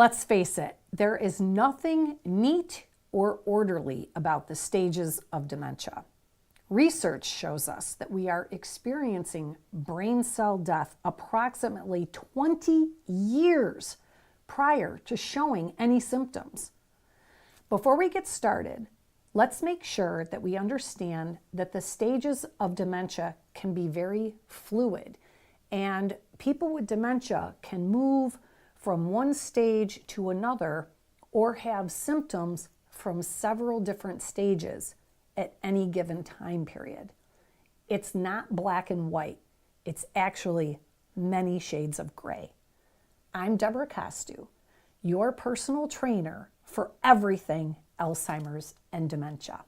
Let's face it, there is nothing neat or orderly about the stages of dementia. Research shows us that we are experiencing brain cell death approximately 20 years prior to showing any symptoms. Before we get started, let's make sure that we understand that the stages of dementia can be very fluid, and people with dementia can move from one stage to another or have symptoms from several different stages at any given time period. It's not black and white. It's actually many shades of gray. I'm Debra, your personal trainer for everything Alzheimer's and dementia.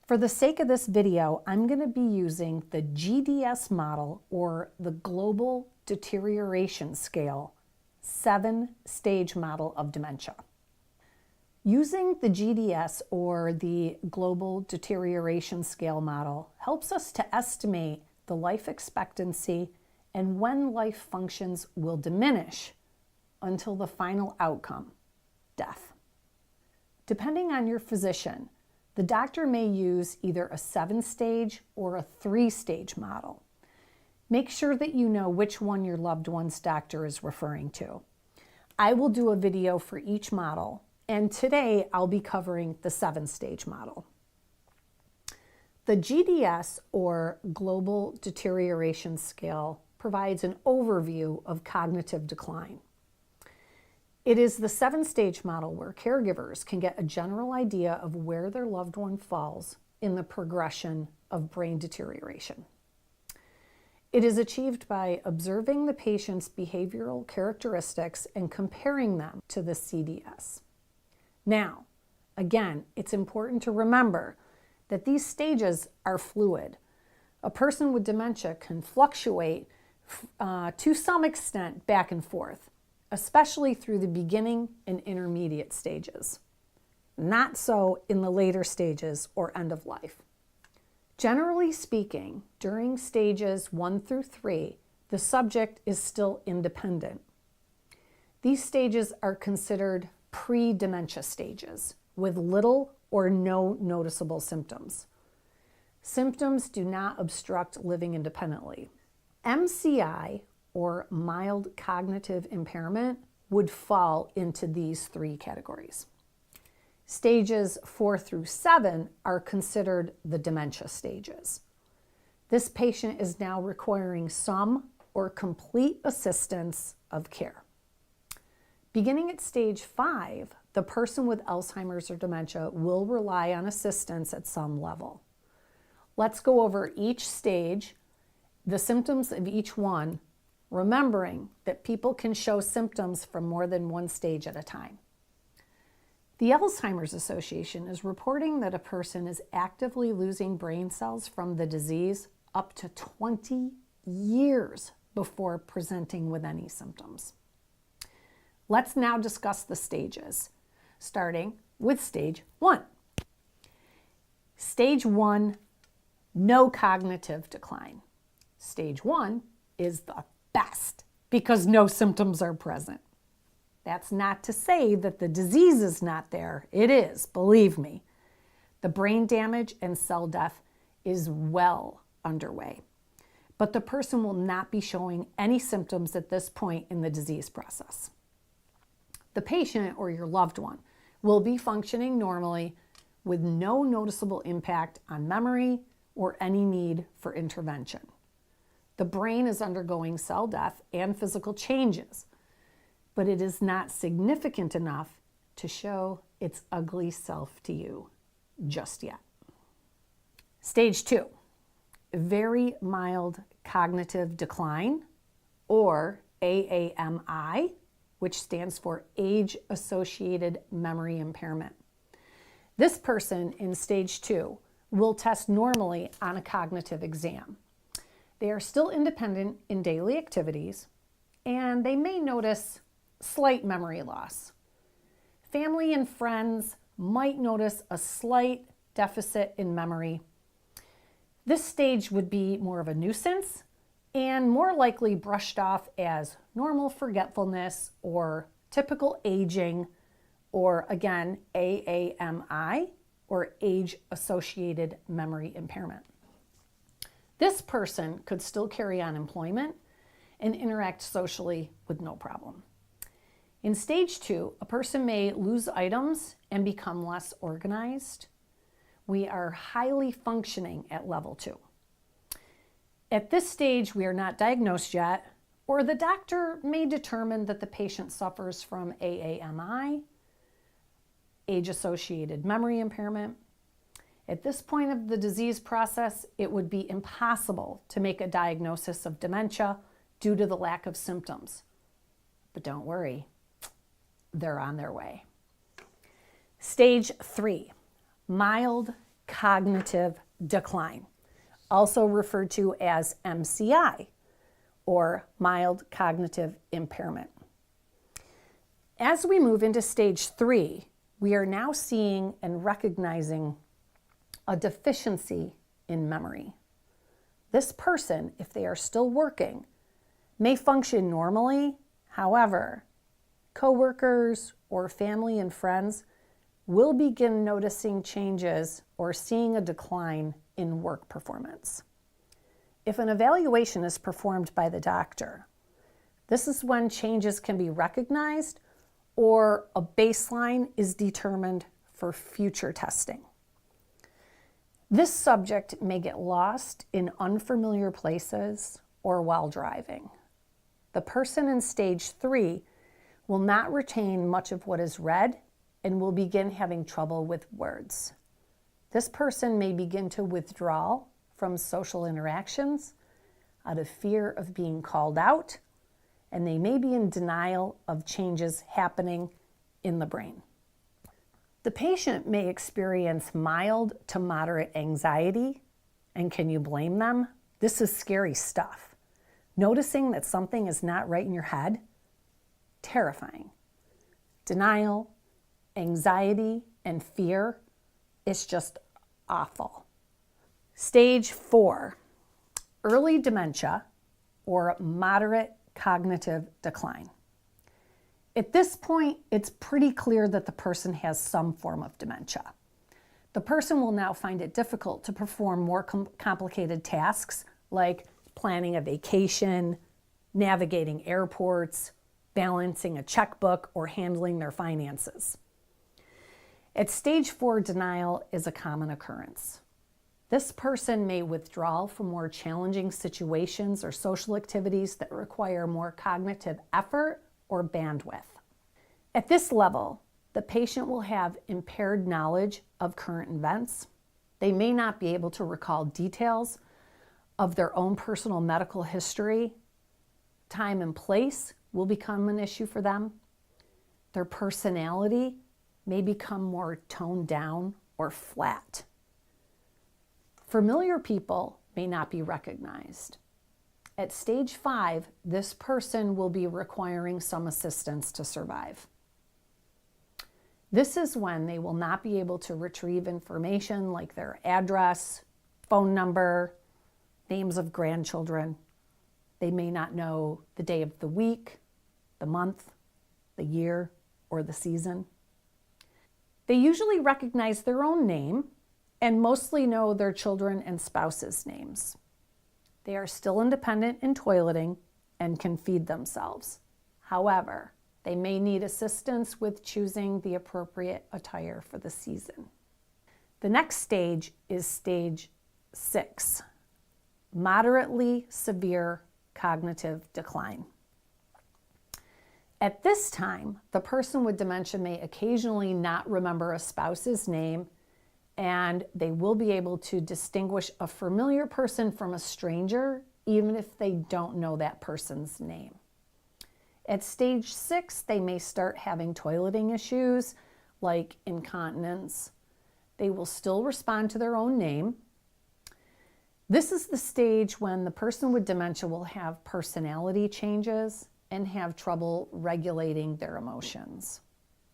For the sake of this video, I'm going to be using the GDS model, or the Global Deterioration Scale, 7-stage model of dementia. Using the GDS, or the Global Deterioration Scale model, helps us to estimate the life expectancy and when life functions will diminish until the final outcome, death. Depending on your physician, the doctor may use either a 7-stage or a 3-stage model. Make sure that you know which one your loved one's doctor is referring to. I will do a video for each model, and today I'll be covering the 7-stage model. The GDS, or Global Deterioration Scale, provides an overview of cognitive decline. It is the 7-stage model where caregivers can get a general idea of where their loved one falls in the progression of brain deterioration. It is achieved by observing the patient's behavioral characteristics and comparing them to the CDS. Now, again, it's important to remember that these stages are fluid. A person with dementia can fluctuate to some extent back and forth, especially through the beginning and intermediate stages. Not so in the later stages or end of life. Generally speaking, during stages 1 through 3, the subject is still independent. These stages are considered pre-dementia stages with little or no noticeable symptoms. Symptoms do not obstruct living independently. MCI, or mild cognitive impairment, would fall into these 3 categories. Stages 4 through 7 are considered the dementia stages. This patient is now requiring some or complete assistance of care. Beginning at stage 5, the person with Alzheimer's or dementia will rely on assistance at some level. Let's go over each stage, the symptoms of each one, remembering that people can show symptoms from more than one stage at a time. The Alzheimer's Association is reporting that a person is actively losing brain cells from the disease up to 20 years before presenting with any symptoms. Let's now discuss the stages, starting with stage 1. Stage 1, no cognitive decline. Stage 1 is the best because no symptoms are present. That's not to say that the disease is not there. It is, believe me. The brain damage and cell death is well underway, but the person will not be showing any symptoms at this point in the disease process. The patient or your loved one will be functioning normally with no noticeable impact on memory or any need for intervention. The brain is undergoing cell death and physical changes, but it is not significant enough to show its ugly self to you just yet. Stage 2, very mild cognitive decline, or AAMI, which stands for age-associated memory impairment. This person in stage 2 will test normally on a cognitive exam. They are still independent in daily activities, and they may notice slight memory loss. Family and friends might notice a slight deficit in memory. This stage would be more of a nuisance and more likely brushed off as normal forgetfulness or typical aging, or again, AAMI, or age-associated memory impairment. This person could still carry on employment and interact socially with no problem. In stage 2, a person may lose items and become less organized. We are highly functioning at level 2. At this stage, we are not diagnosed yet, or the doctor may determine that the patient suffers from AAMI, age-associated memory impairment. At this point of the disease process, it would be impossible to make a diagnosis of dementia due to the lack of symptoms. But don't worry, they're on their way. Stage 3, mild cognitive decline, also referred to as MCI, or mild cognitive impairment. As we move into stage 3, we are now seeing and recognizing a deficiency in memory. This person, if they are still working, may function normally. However, coworkers or family and friends will begin noticing changes or seeing a decline in work performance. If an evaluation is performed by the doctor, this is when changes can be recognized or a baseline is determined for future testing. This subject may get lost in unfamiliar places or while driving. The person in stage 3 will not retain much of what is read and will begin having trouble with words. This person may begin to withdraw from social interactions out of fear of being called out, and they may be in denial of changes happening in the brain. The patient may experience mild to moderate anxiety, and can you blame them? This is scary stuff. Noticing that something is not right in your head, terrifying. Denial, anxiety, and fear, it's just awful. Stage 4, early dementia or moderate cognitive decline. At this point, it's pretty clear that the person has some form of dementia. The person will now find it difficult to perform more complicated tasks like planning a vacation, navigating airports, balancing a checkbook, or handling their finances. At stage 4, denial is a common occurrence. This person may withdraw from more challenging situations or social activities that require more cognitive effort or bandwidth. At this level, the patient will have impaired knowledge of current events. They may not be able to recall details of their own personal medical history. Time and place will become an issue for them. Their personality may become more toned down or flat. Familiar people may not be recognized. At stage 5, this person will be requiring some assistance to survive. This is when they will not be able to retrieve information like their address, phone number, names of grandchildren. They may not know the day of the week, the month, the year, or the season. They usually recognize their own name and mostly know their children and spouses' names. They are still independent in toileting and can feed themselves. However, they may need assistance with choosing the appropriate attire for the season. The next stage is stage 6, moderately severe cognitive decline. At this time, the person with dementia may occasionally not remember a spouse's name, and they will be able to distinguish a familiar person from a stranger, even if they don't know that person's name. At stage 6, they may start having toileting issues like incontinence. They will still respond to their own name. This is the stage when the person with dementia will have personality changes and have trouble regulating their emotions.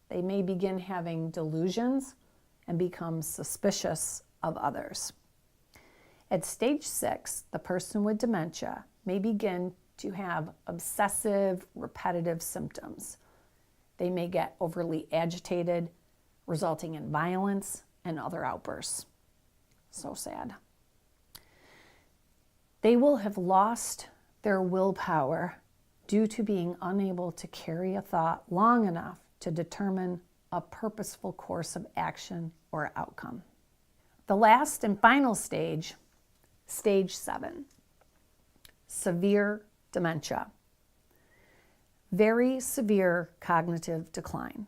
They may begin having delusions and become suspicious of others. At stage 6, the person with dementia may begin to have obsessive, repetitive symptoms. They may get overly agitated, resulting in violence and other outbursts. So sad. They will have lost their willpower due to being unable to carry a thought long enough to determine a purposeful course of action or outcome. The last and final stage, stage 7, severe dementia. Very severe cognitive decline.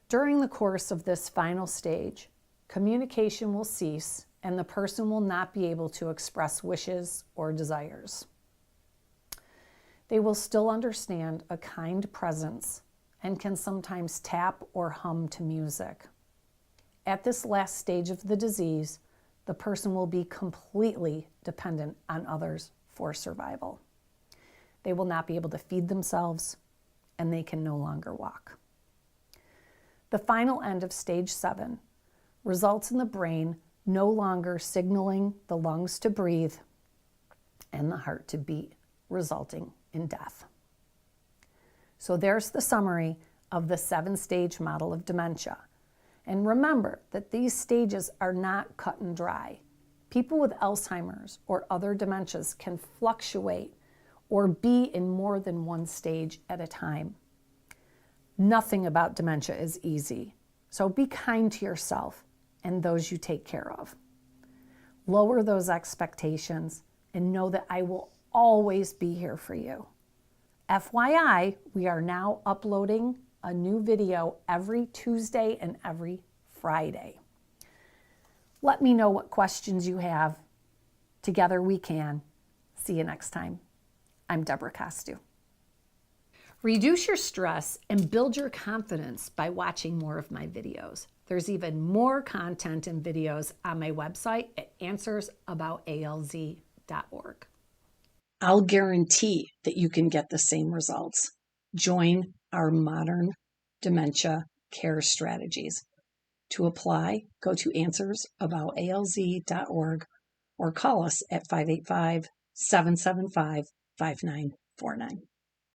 During the course of this final stage, communication will cease and the person will not be able to express wishes or desires. They will still understand a kind presence and can sometimes tap or hum to music. At this last stage of the disease, the person will be completely dependent on others for survival. They will not be able to feed themselves, and they can no longer walk. The final end of stage 7 results in the brain no longer signaling the lungs to breathe and the heart to beat, resulting in death. So there's the summary of the 7-stage model of dementia. And remember that these stages are not cut and dry. People with Alzheimer's or other dementias can fluctuate or be in more than one stage at a time. Nothing about dementia is easy, so be kind to yourself and those you take care of. Lower those expectations and know that I will always be here for you. FYI, we are now uploading a new video every Tuesday and every Friday. Let me know what questions you have. Together we can. See you next time. I'm Debra Costu. Reduce your stress and build your confidence by watching more of my videos. There's even more content and videos on my website at answersaboutalz.org. I'll guarantee that you can get the same results. Join our modern dementia care strategies. To apply, go to answersaboutalz.org or call us at 585-775-5949.